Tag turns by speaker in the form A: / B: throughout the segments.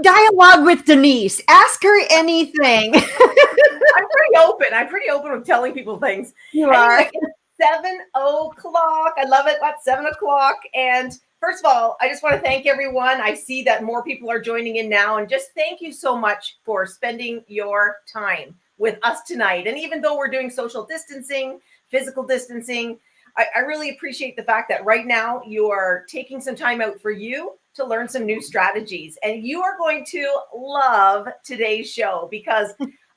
A: Dialogue with Denise. Ask her anything.
B: I'm pretty open with telling people things.
A: You
B: Anyway,
A: are.
B: it's 7:00. I love it. That's 7:00. And first of all, I just want to thank everyone. I see that more people are joining in now. And just thank you so much for spending your time with us tonight. And even though we're doing social distancing, physical distancing, I really appreciate the fact that right now you are taking some time out for you to learn some new strategies. And you are going to love today's show because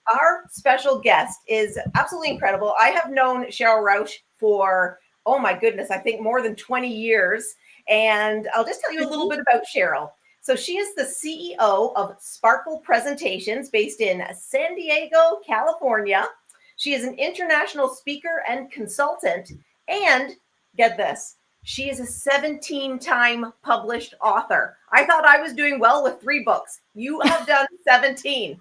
B: our special guest is absolutely incredible. I have known Sheryl Roush for, oh my goodness, I think more than 20 years. And I'll just tell you a little bit about Sheryl. So she is the CEO of Sparkle Presentations based in San Diego, California. She is an international speaker and consultant. And get this, she is a 17-time published author. I thought I was doing well with 3 books. You have done 17.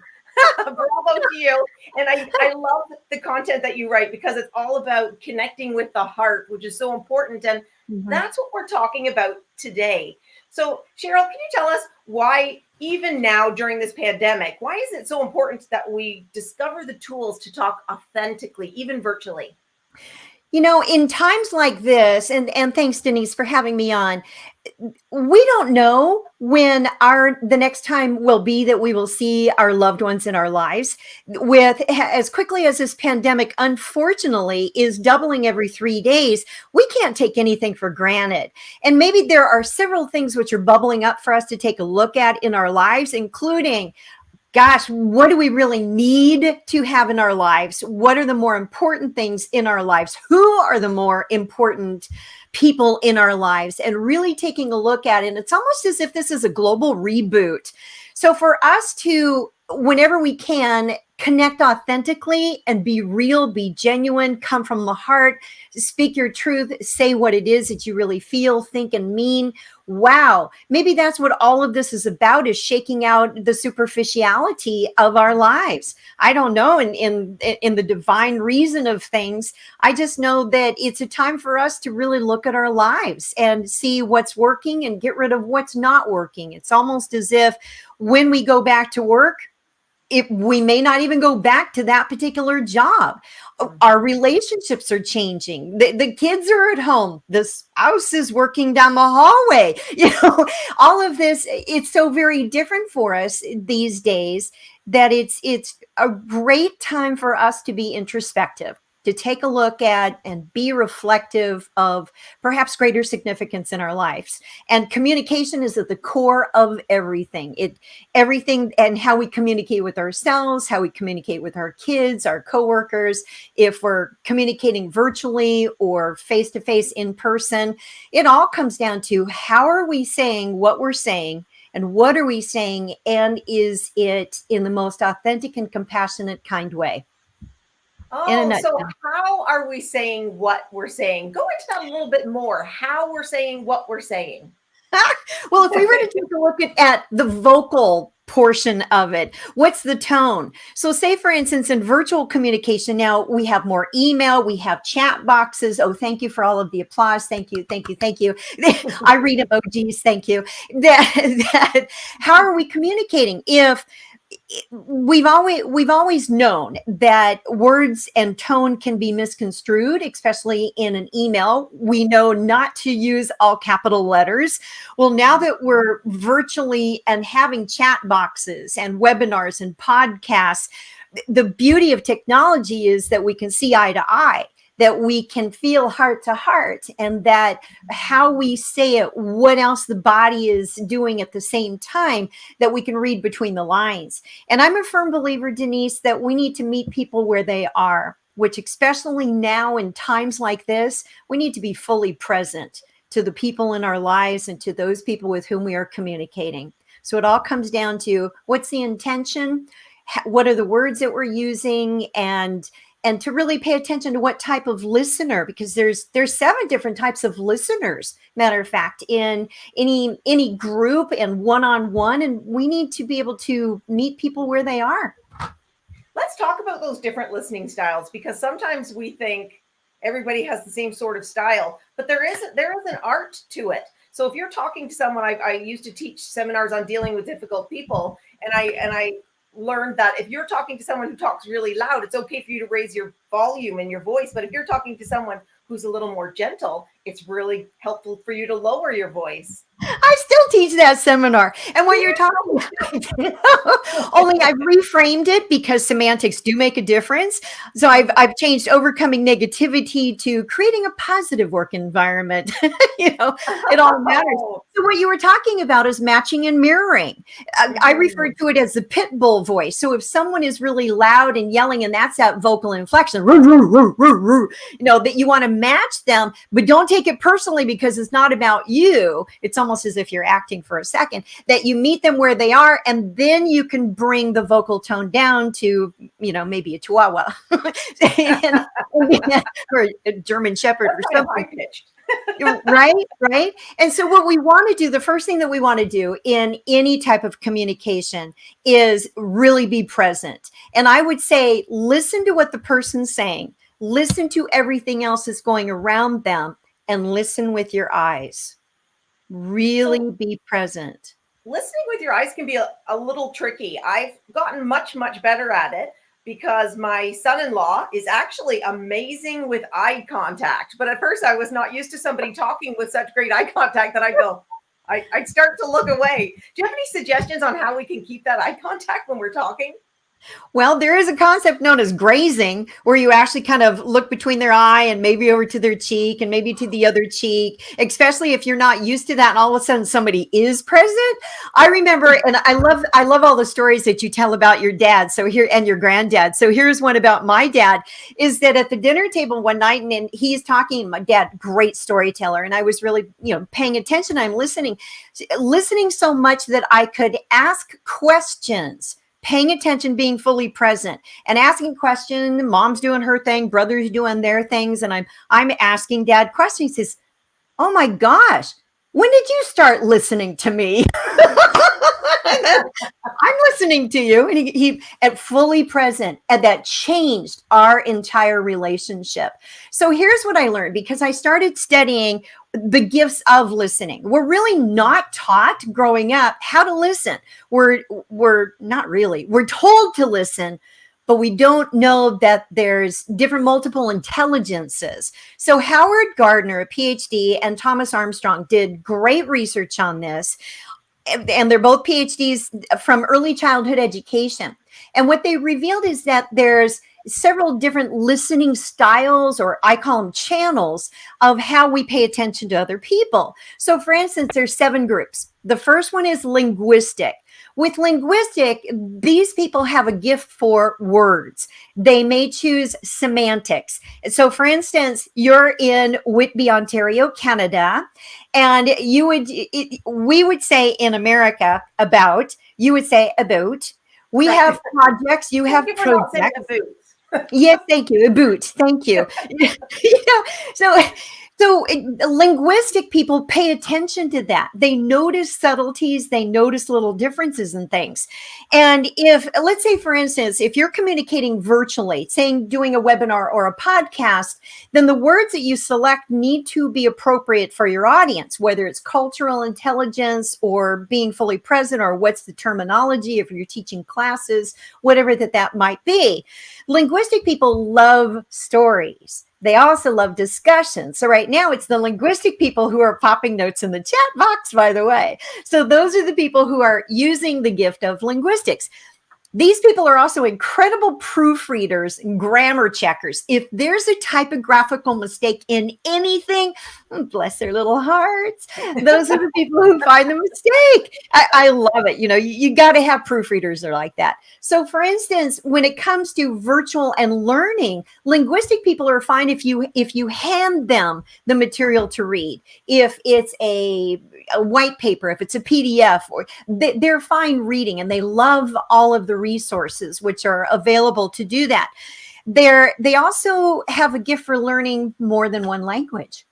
B: Bravo to you. And I love the content that you write because it's all about connecting with the heart, which is so important. And that's what we're talking about today. So Sheryl, can you tell us why, even now during this pandemic, why is it so important that we discover the tools to talk authentically, even virtually?
A: You know, in times like this, and thanks, Denise, for having me on, we don't know when the next time will be that we will see our loved ones in our lives. With as quickly as this pandemic, unfortunately, is doubling every 3 days, we can't take anything for granted. And maybe there are several things which are bubbling up for us to take a look at in our lives, including, gosh, what do we really need to have in our lives? What are the more important things in our lives? Who are the more important people in our lives? And really taking a look at it. And it's almost as if this is a global reboot. So for us to, whenever we can, connect authentically and be real, be genuine, come from the heart, speak your truth, say what it is that you really feel, think, and mean. Wow, maybe that's what all of this is about, is shaking out the superficiality of our lives. I don't know, in the divine reason of things, I just know that it's a time for us to really look at our lives and see what's working and get rid of what's not working. It's almost as if when we go back to work, we may not even go back to that particular job. Our relationships are changing. The kids are at home. The spouse is working down the hallway. You know, all of this, it's so very different for us these days that it's a great time for us to be introspective, to take a look at and be reflective of perhaps greater significance in our lives. And communication is at the core of everything. Everything, and how we communicate with ourselves, how we communicate with our kids, our coworkers, if we're communicating virtually or face-to-face in person, it all comes down to how are we saying what we're saying, and what are we saying, and is it in the most authentic and compassionate, kind way?
B: Oh, so how are we saying what we're saying? Go into that a little bit more. How we're saying what we're saying.
A: Well, if we were to take a look at the vocal portion of it, what's the tone? So say, for instance, in virtual communication, now we have more email, we have chat boxes. Oh, thank you for all of the applause. Thank you, thank you, thank you. I read emojis. Thank you. How are we communicating? If we've always known that words and tone can be misconstrued, especially in an email. We know not to use all capital letters. Well, now that we're virtually and having chat boxes and webinars and podcasts, the beauty of technology is that we can see eye to eye, that we can feel heart to heart, and that how we say it, what else the body is doing at the same time, that we can read between the lines. And I'm a firm believer, Denise, that we need to meet people where they are, which especially now in times like this, we need to be fully present to the people in our lives and to those people with whom we are communicating. So it all comes down to what's the intention, what are the words that we're using, and to really pay attention to what type of listener, because there's 7 different types of listeners, matter of fact, in any group and one-on-one, and we need to be able to meet people where they are.
B: Let's talk about those different listening styles, because sometimes we think everybody has the same sort of style, but there is an art to it. So if you're talking to someone, I used to teach seminars on dealing with difficult people, and I learned that if you're talking to someone who talks really loud, it's okay for you to raise your volume in your voice. But if you're talking to someone who's a little more gentle, it's really helpful for you to lower your voice.
A: I still teach that seminar. And what you're talking about, only I've reframed it because semantics do make a difference. So I've changed overcoming negativity to creating a positive work environment. It all matters. So what you were talking about is matching and mirroring. I refer to it as the pit bull voice. So if someone is really loud and yelling, and that's that vocal inflection, that you want to match them, but don't take it personally because it's not about you. It's almost as if you're acting for a second, that you meet them where they are, and then you can bring the vocal tone down to, maybe a chihuahua or a German shepherd or something. Right. And so what we want to do, the first thing that we want to do in any type of communication is really be present. And I would say, listen to what the person's saying, listen to everything else that's going around them, and listen with your eyes. Really be present.
B: Listening with your eyes can be a little tricky. I've gotten much, much better at it because my son-in-law is actually amazing with eye contact. But at first I was not used to somebody talking with such great eye contact that I'd start to look away. Do you have any suggestions on how we can keep that eye contact when we're talking?
A: Well, there is a concept known as grazing, where you actually kind of look between their eye and maybe over to their cheek and maybe to the other cheek, especially if you're not used to that and all of a sudden somebody is present. I remember, and I love all the stories that you tell about your dad. So here, and your granddad. So here's one about my dad, is that at the dinner table one night, and he's talking, my dad, great storyteller. And I was really, paying attention. I'm listening so much that I could ask questions, paying attention, being fully present and asking questions. Mom's doing her thing, brother's doing their things. And I'm asking dad questions. He says, "Oh my gosh, when did you start listening to me?" I'm listening to you. And he at fully present, and that changed our entire relationship. So here's what I learned, because I started studying the gifts of listening. We're really not taught growing up how to listen. We're not really. We're told to listen, but we don't know that there's different multiple intelligences. So Howard Gardner, a PhD, and Thomas Armstrong did great research on this. And they're both PhDs from early childhood education. And what they revealed is that there's several different listening styles, or I call them channels, of how we pay attention to other people. So for instance, there's 7 groups. The first one is linguistic. With linguistic, these people have a gift for words. They may choose semantics. So for instance, you're in Whitby, Ontario, Canada, and we would say in America about, you would say about. We have projects, you have projects. Yes, thank you. A boot. Thank you. So linguistic people pay attention to that. They notice subtleties. They notice little differences in things. And if, let's say, for instance, if you're communicating virtually, doing a webinar or a podcast, then the words that you select need to be appropriate for your audience, whether it's cultural intelligence or being fully present, or what's the terminology if you're teaching classes, whatever that might be. Linguistic people love stories. They also love discussion. So right now it's the linguistic people who are popping notes in the chat box, by the way. So those are the people who are using the gift of linguistics. These people are also incredible proofreaders and grammar checkers. If there's a typographical mistake in anything, bless their little hearts, those are the people who find the mistake. I love it. You got to have proofreaders that are like that. So for instance, when it comes to virtual and learning, linguistic people are fine if you hand them the material to read. If it's a white paper, if it's a PDF, or they're fine reading, and they love all of the resources which are available to do that. They also have a gift for learning more than one language,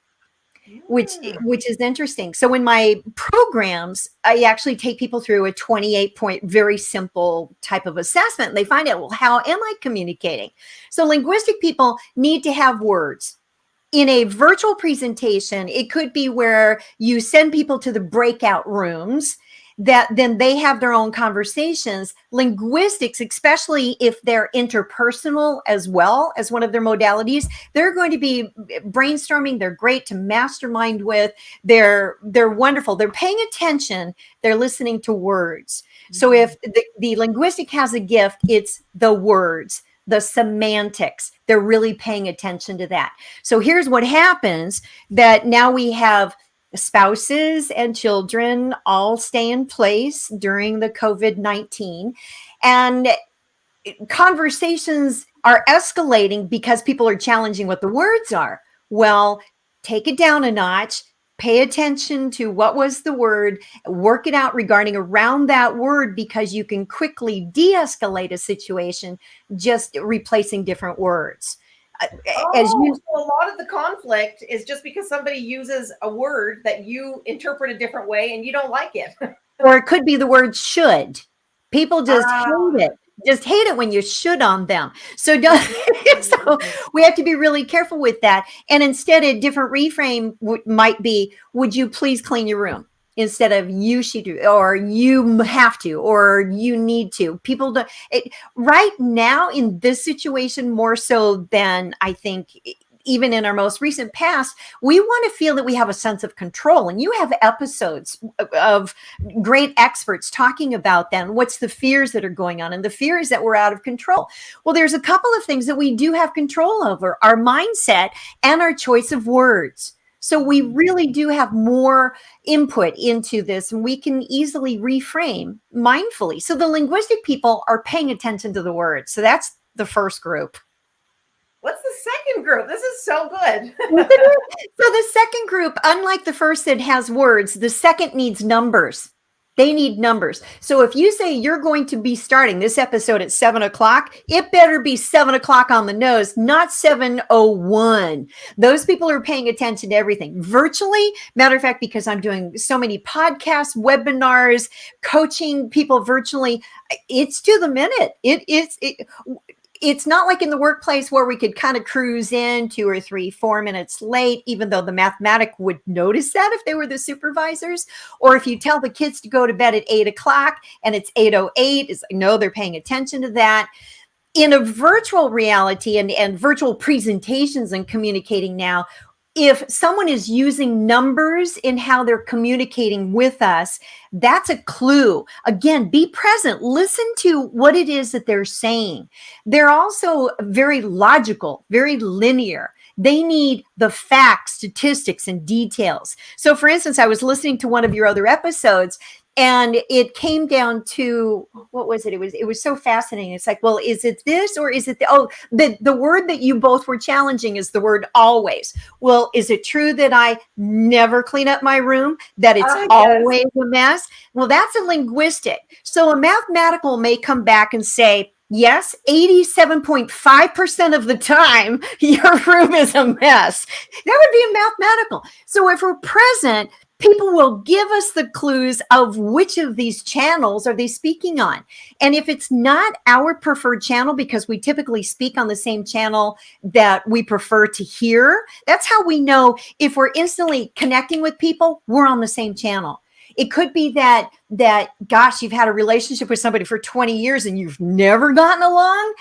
A: which is interesting. So in my programs, I actually take people through a 28-point, very simple type of assessment. And they find out, well, how am I communicating? So linguistic people need to have words. in a virtual presentation, it could be where you send people to the breakout rooms that then they have their own conversations. Linguistics, especially if they're interpersonal as well as one of their modalities, they're going to be brainstorming. They're great to mastermind with. They're wonderful. They're paying attention. They're listening to words. So if the linguistic has a gift, it's the words, the semantics. They're really paying attention to that. So here's what happens, that now we have spouses and children all stay in place during the COVID-19, and conversations are escalating because people are challenging what the words are. Well, take it down a notch. Pay attention to what was the word, work it out regarding around that word, because you can quickly de-escalate a situation just replacing different words.
B: So a lot of the conflict is just because somebody uses a word that you interpret a different way and you don't like it.
A: Or it could be the word should. People just hate it. Just hate it when you should on them. So so we have to be really careful with that. And instead, a different reframe might be, would you please clean your room? Instead of you should do, or you have to, or you need to. People do right now in this situation more so than I think even in our most recent past. We want to feel that we have a sense of control, and you have episodes of great experts talking about them. What's the fears that are going on? And the fear is that we're out of control. Well, there's a couple of things that we do have control over: our mindset and our choice of words. So we really do have more input into this, and we can easily reframe mindfully. So the linguistic people are paying attention to the words. So that's the first group.
B: What's the second group? This is so good.
A: So the second group, unlike the first that has words, the second needs numbers. They need numbers. So if you say you're going to be starting this episode at 7:00, it better be 7:00 on the nose, not 7:01. Those people are paying attention to everything virtually. Matter of fact, because I'm doing so many podcasts, webinars, coaching people virtually, it's to the minute. It's not like in the workplace where we could kind of cruise in 2 or 3, 4 minutes late, even though the mathematic would notice that if they were the supervisors. Or if you tell the kids to go to bed at 8:00 and it's 8:08, it's like, no, they're paying attention to that. In a virtual reality and virtual presentations and communicating now, if someone is using numbers in how they're communicating with us, that's a clue. Again, be present. Listen to what it is that they're saying. They're also very logical, very linear. They need the facts, statistics, and details. So for instance, I was listening to one of your other episodes, and it came down to, what was it? It was so fascinating. It's like, well, is it this or is it the word that you both were challenging is the word always. Well, is it true that I never clean up my room, that it's always a mess? Well, that's a linguistic. So a mathematical may come back and say, yes, 87.5% of the time, your room is a mess. That would be a mathematical. So if we're present, people will give us the clues of which of these channels are they speaking on. And if it's not our preferred channel, because we typically speak on the same channel that we prefer to hear, that's how we know if we're instantly connecting with people, we're on the same channel. It could be that, gosh, you've had a relationship with somebody for 20 years and you've never gotten along.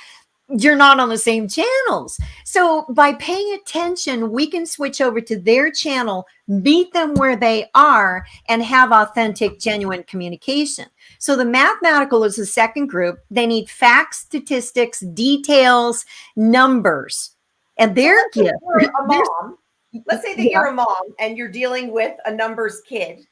A: You're not on the same channels. So by paying attention, we can switch over to their channel, meet them where they are, and have authentic, genuine communication. So the mathematical is the second group. They need facts, statistics, details, numbers. And they're
B: a mom. Let's say that you're a mom and you're dealing with a numbers kid,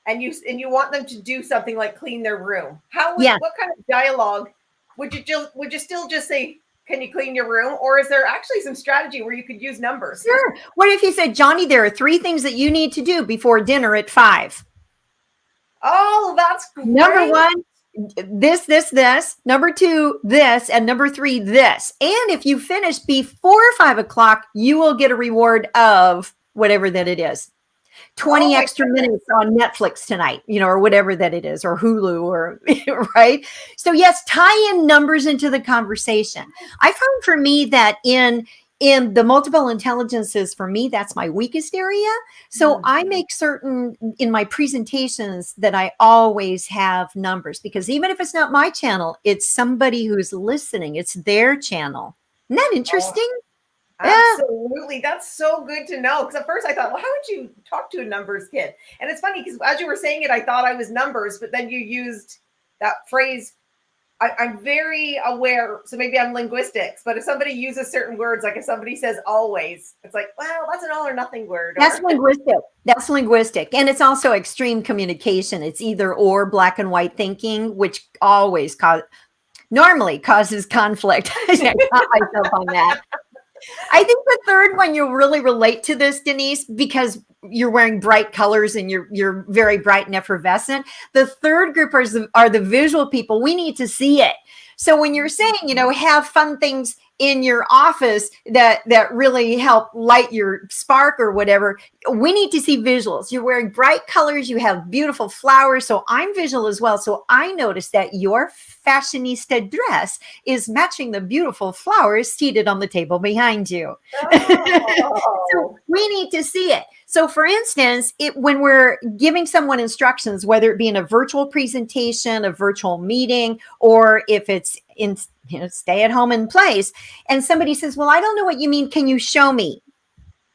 B: and you want them to do something like clean their room. What kind of dialogue would you still just say, can you clean your room? Or is there actually some strategy where you could use numbers?
A: Sure. What if you said, Johnny, there are 3 things that you need to do before dinner at 5?
B: Oh, that's great.
A: Number 1, this. Number 2, this. And number 3, this. And if you finish before 5:00, you will get a reward of whatever that it is. 20 extra minutes on Netflix tonight, or whatever that it is, or Hulu, or right. So yes, tie in numbers into the conversation. I found for me that in in the multiple intelligences, for me, that's my weakest area. So I make certain in my presentations that I always have numbers, because even if it's not my channel, it's somebody who's listening. It's their channel. Isn't that interesting? Yeah.
B: Absolutely. That's so good to know. Because at first I thought, well, how would you talk to a numbers kid? And it's funny because as you were saying it, I thought I was numbers, but then you used that phrase. I'm very aware. So maybe I'm linguistics, but if somebody uses certain words, like if somebody says always, it's like, well, that's an all or nothing word.
A: That's linguistic. That's linguistic. And it's also extreme communication. It's either or, black and white thinking, which normally causes conflict. I caught myself on that. I think the third one, you'll really relate to this, Denise, because you're wearing bright colors and you're very bright and effervescent. The third group are the visual people. We need to see it. So when you're saying, have fun things in your office that really help light your spark or whatever, we need to see visuals. You're wearing bright colors, you have beautiful flowers. So I'm visual as well. So I noticed that your fashionista dress is matching the beautiful flowers seated on the table behind you.
B: Oh.
A: So we need to see it. So for instance, when we're giving someone instructions, whether it be in a virtual presentation, a virtual meeting, or if it's in stay at home in place, and somebody says, well, I don't know what you mean. Can you show me?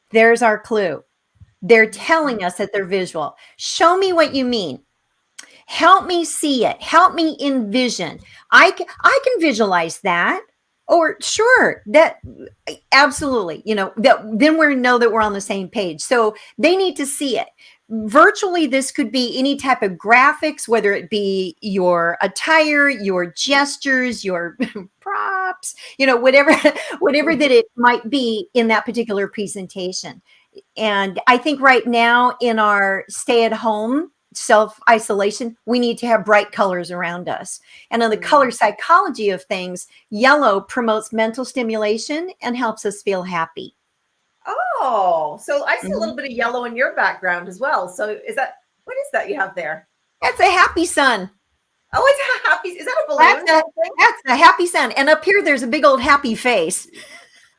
A: There's our clue. They're telling us that they're visual. Show me what you mean. Help me see it. Help me envision. I can visualize that. Or sure, that absolutely, then we know that we're on the same page. So they need to see it. Virtually, this could be any type of graphics, whether it be your attire, your gestures, your props, whatever that it might be in that particular presentation. And I think right now in our stay-at-home self-isolation, we need to have bright colors around us. And on the color psychology of things, yellow promotes mental stimulation and helps us feel happy.
B: Oh, so I see a little bit of yellow in your background as well. So what is that you have there?
A: That's a happy sun.
B: Oh, it's a happy, is that a balloon?
A: That's a happy sun. And up here, there's a big old happy face.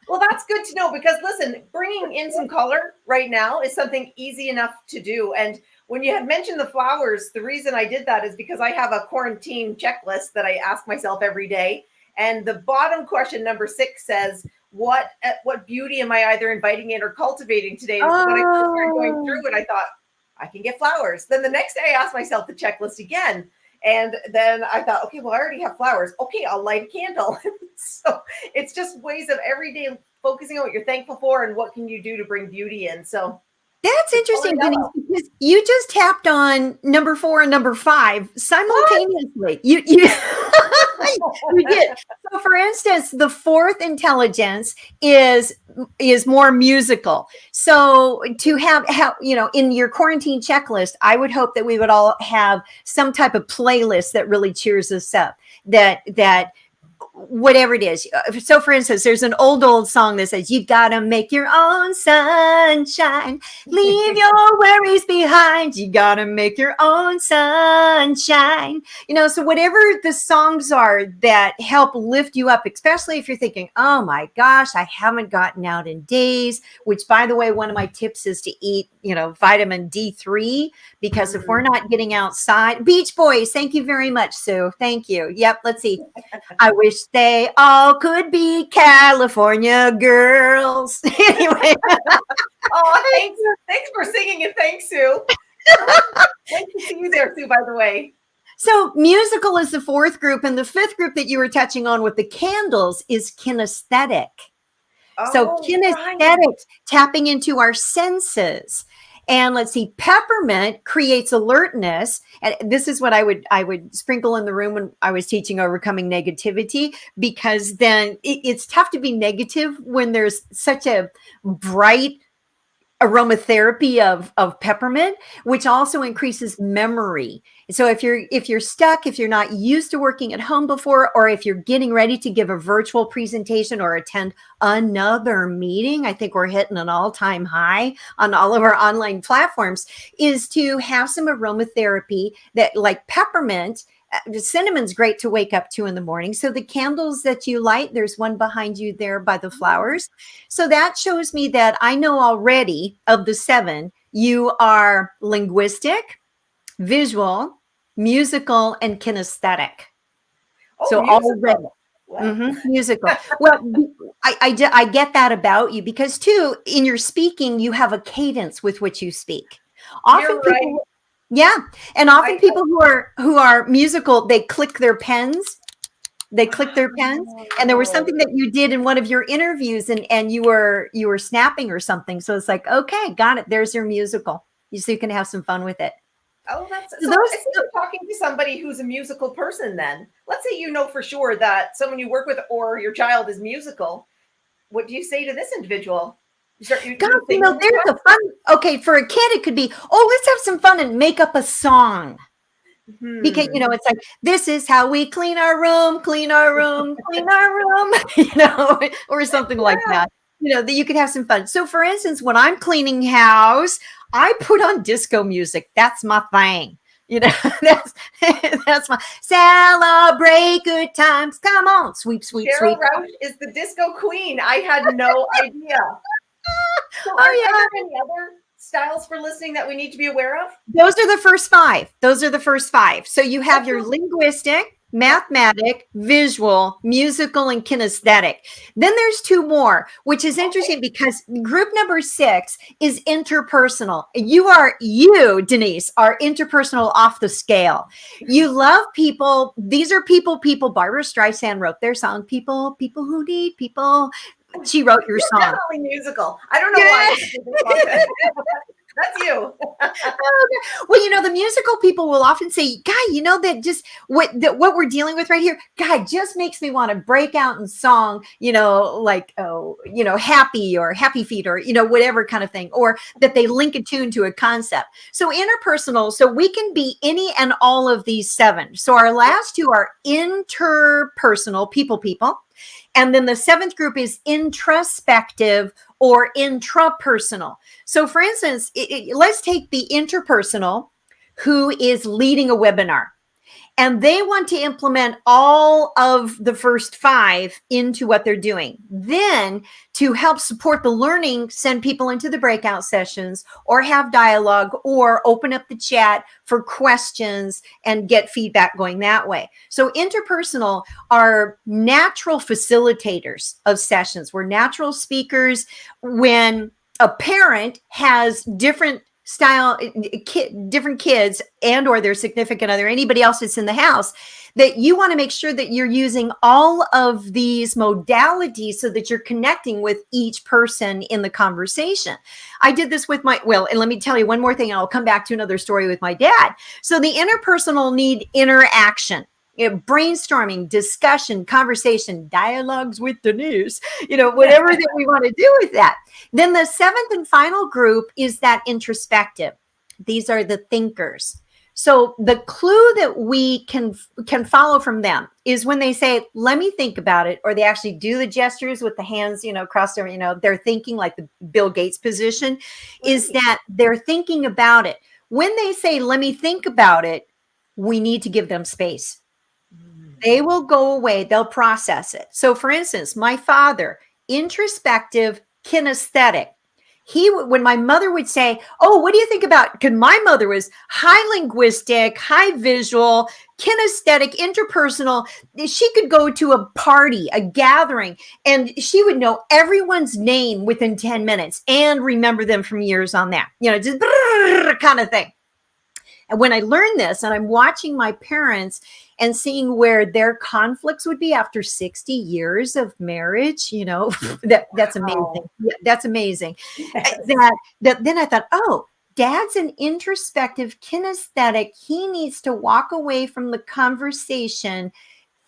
B: Well, that's good to know, because listen, bringing in some color right now is something easy enough to do. And when you had mentioned the flowers, the reason I did that is because I have a quarantine checklist that I ask myself every day. And the bottom question, number 6, says, what beauty am I either inviting in or cultivating today? And when I first started going through it, I thought, I can get flowers. Then the next day I asked myself the checklist again. And then I thought, okay, well, I already have flowers. Okay, I'll light a candle. So it's just ways of every day focusing on what you're thankful for and what can you do to bring beauty in. So
A: that's interesting, Denise, because you just tapped on number 4 and number 5 simultaneously. You you did. So for instance, the fourth intelligence is more musical. So to have in your quarantine checklist, I would hope that we would all have some type of playlist that really cheers us up, that whatever it is. So for instance, there's an old song that says, you gotta make your own sunshine, leave your worries behind, you gotta make your own sunshine. So whatever the songs are that help lift you up, especially if you're thinking, oh my gosh, I haven't gotten out in days, which by the way, one of my tips is to eat, vitamin D3, because if we're not getting outside, Beach Boys, thank you very much, Sue. Thank you. Yep. Let's see. I wish they all could be California girls. Anyway.
B: Oh, thanks for singing, and thanks, Sue. Nice to see you there, Sue, by the way.
A: So musical is the fourth group, and the fifth group that you were touching on with the candles is kinesthetic. So kinesthetic, tapping into our senses. And let's see, peppermint creates alertness. And this is what I would sprinkle in the room when I was teaching overcoming negativity, because then it's tough to be negative when there's such a bright aromatherapy of peppermint, which also increases memory. So if you're stuck, if you're not used to working at home before, or if you're getting ready to give a virtual presentation or attend another meeting, I think we're hitting an all-time high on all of our online platforms, is to have some aromatherapy that, like peppermint, Cinnamon's great to wake up to in the morning. So the candles that you light, there's one behind you there by the flowers. So that shows me that I know already of the 7, you are linguistic, visual, musical, and kinesthetic.
B: Oh,
A: So
B: musical.
A: already.
B: Wow.
A: Musical. Well, I get that about you because too, in your speaking, you have a cadence with which you speak. Often
B: You're right.
A: people, yeah, and often people who are musical, they click their pens. They click their pens. And there was something that you did in one of your interviews, and you were snapping or something. So it's like, okay, got it. There's your musical. So you can have some fun with it.
B: Oh, that's
A: So
B: so. I think you're talking to somebody who's a musical person. Then let's say you know for sure that someone you work with or your child is musical. What do you say to this individual?
A: God, there's a fun. Okay, for a kid, it could be, oh, let's have some fun and make up a song. Because it's like, this is how we clean our room, clean our room, clean our room, or something like that. That you could have some fun. So, for instance, when I'm cleaning house, I put on disco music. That's my thing. That's my celebrate good times. Come on, sweep, sweep,
B: Sheryl
A: sweep.
B: Roush is the disco queen. I had no idea. So are there any other styles for listening that we need to be aware of?
A: Those are the first 5. So you have your linguistic, mathematic, visual, musical, and kinesthetic. Then there's 2 more, which is interesting because group number 6 is interpersonal. You, Denise, are interpersonal off the scale. You love people. These are people. Barbara Streisand wrote their song, People Who Need People. She wrote your song.
B: Definitely musical. I don't know why. That's you.
A: Well, the musical people will often say, "Guy, that just what we're dealing with right here, guy, just makes me want to break out in song, like happy or happy feet or whatever kind of thing, or that they link a tune to a concept." So interpersonal, so we can be any and all of these 7. So our last 2 are interpersonal, people. And then the 7th group is introspective or intrapersonal. So for instance, let's take the interpersonal who is leading a webinar. And they want to implement all of the first 5 into what they're doing. Then to help support the learning, send people into the breakout sessions or have dialogue or open up the chat for questions and get feedback going that way. So interpersonal are natural facilitators of sessions. We're natural speakers. When a parent has different different kids and or their significant other, anybody else that's in the house, that you want to make sure that you're using all of these modalities so that you're connecting with each person in the conversation. I did this with and let me tell you one more thing, and I'll come back to another story with my dad. So the interpersonal need interaction. Brainstorming, discussion, conversation, dialogues with Denise, whatever that we want to do with that. Then the 7th and final group is that introspective. These are the thinkers. So the clue that we can follow from them is when they say, let me think about it, or they actually do the gestures with the hands, across their, they're thinking like the Bill Gates position, is that they're thinking about it. When they say, let me think about it, we need to give them space. They will go away. They'll process it. So for instance, my father, introspective, kinesthetic. When my mother would say, oh, what do you think about, because my mother was high linguistic, high visual, kinesthetic, interpersonal. She could go to a party, a gathering, and she would know everyone's name within 10 minutes and remember them from years on that, just kind of thing. And when I learned this and I'm watching my parents and seeing where their conflicts would be after 60 years of marriage, that's amazing. Yeah, that's amazing. Yes. Then I thought, oh, Dad's an introspective, kinesthetic. He needs to walk away from the conversation,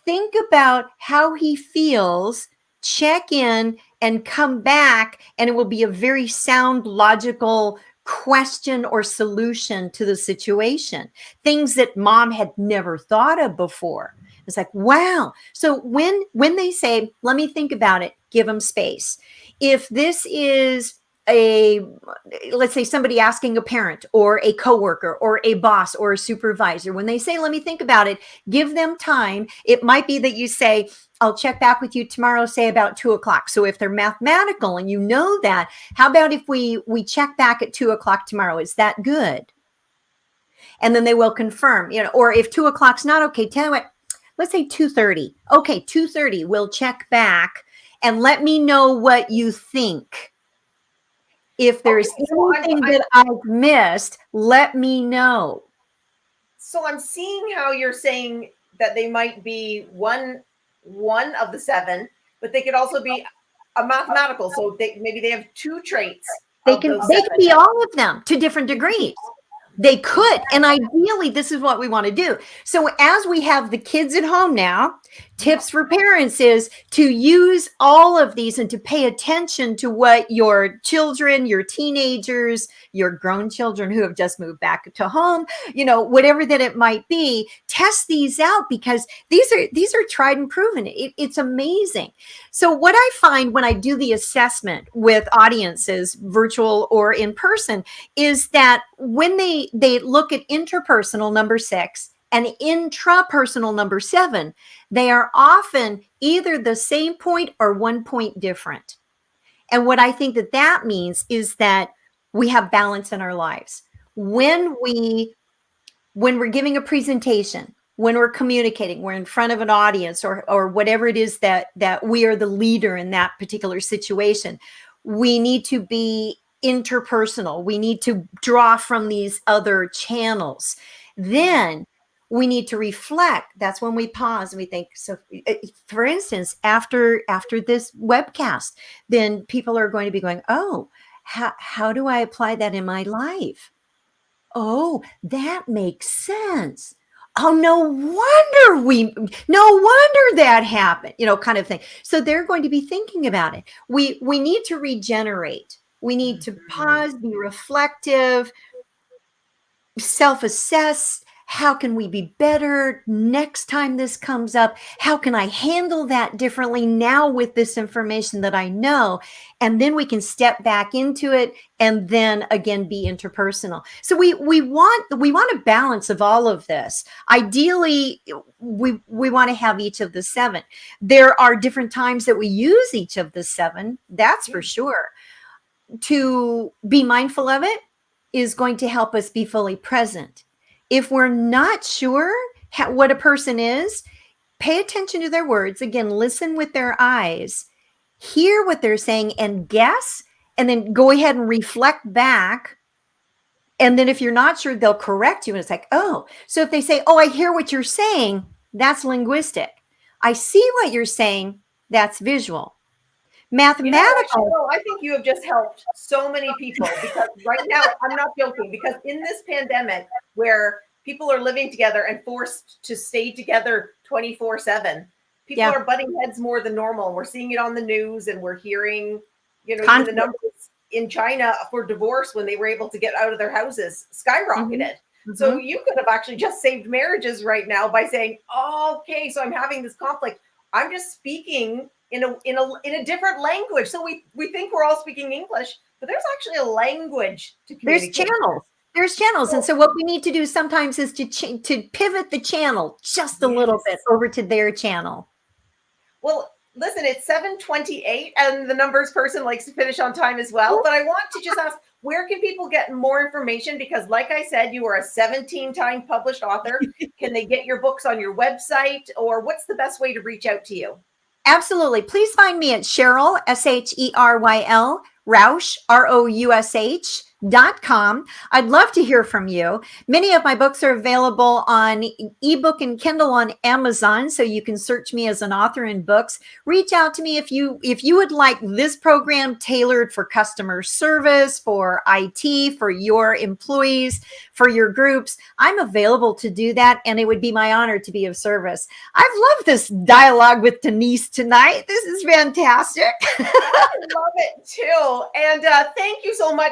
A: think about how he feels, check in, and come back. And it will be a very sound, logical question or solution to the situation. Things that Mom had never thought of before. It's like, wow. So when they say, let me think about it, give them space. If this is let's say somebody asking a parent or a coworker or a boss or a supervisor, when they say, let me think about it, give them time. It might be that you say, I'll check back with you tomorrow, say about 2:00. So if they're mathematical and you know that, how about if we check back at 2:00 tomorrow? Is that good? And then they will confirm, or if 2:00's not okay, tell me what, let's say 2:30. Okay, 2:30, we'll check back and let me know what you think. If there's anything that I've missed, let me know.
B: So I'm seeing how you're saying that they might be one of the 7, but they could also be a mathematical. So maybe they have 2 traits.
A: They can be all of them to different degrees. They could. And ideally, this is what we want to do. So as we have the kids at home now, tips for parents is to use all of these and to pay attention to what your children, your teenagers, your grown children who have just moved back to home, whatever that it might be, test these out, because these are tried and proven. It's amazing. So what I find when I do the assessment with audiences, virtual or in person, is that when they look at interpersonal, number 6, and intrapersonal, number 7, they are often either the same point or 1 point different. And what I think that means is that we have balance in our lives. When we're giving a presentation, when we're communicating, we're in front of an audience or whatever it is that we are the leader in that particular situation, we need to be interpersonal. We need to draw from these other channels. Then we need to reflect. That's when we pause and we think. So for instance, after this webcast, then people are going to be going, oh, how do I apply that in my life? Oh, that makes sense. Oh, no wonder that happened, kind of thing. So they're going to be thinking about it. We need to regenerate. We need to pause, be reflective, self-assess. How can we be better next time this comes up? How can I handle that differently now with this information that I know? And then we can step back into it and then again be interpersonal. So we want a balance of all of this. Ideally, we want to have each of the 7. There are different times that we use each of the 7, that's for sure. To be mindful of it is going to help us be fully present. If we're not sure what a person is, pay attention to their words. Again, listen with their eyes, hear what they're saying and guess, and then go ahead and reflect back. And then if you're not sure, they'll correct you. And it's like, oh, so if they say, oh, I hear what you're saying, that's linguistic. I see what you're saying, that's visual. Mathematical.
B: I think you have just helped so many people, because right now, I'm not joking, because in this pandemic where people are living together and forced to stay together 24/7, people are butting heads more than normal. We're seeing it on the news, and we're hearing, the numbers in China for divorce when they were able to get out of their houses skyrocketed. Mm-hmm. So you could have actually just saved marriages right now by saying, oh, okay, so I'm having this conflict. I'm just speaking in a different language. So we think we're all speaking English, but there's actually a language to communicate.
A: There's channels. And so what we need to do sometimes is to pivot the channel just a little bit over to their channel.
B: Well, listen, it's 7:28 and the numbers person likes to finish on time as well. But I want to just ask, where can people get more information? Because like I said, you are a 17-time published author. Can they get your books on your website, or what's the best way to reach out to you?
A: Absolutely. Please find me at Sheryl, Sheryl, Roush, ROUSH.com. I'd love to hear from you. Many of my books are available on ebook and Kindle on Amazon, so you can search me as an author in books. Reach out to me if you would like this program tailored for customer service, for IT, for your employees, for your groups. I'm available to do that, and it would be my honor to be of service. I've loved this dialogue with Denise tonight. This is fantastic.
B: I love it too. And thank you so much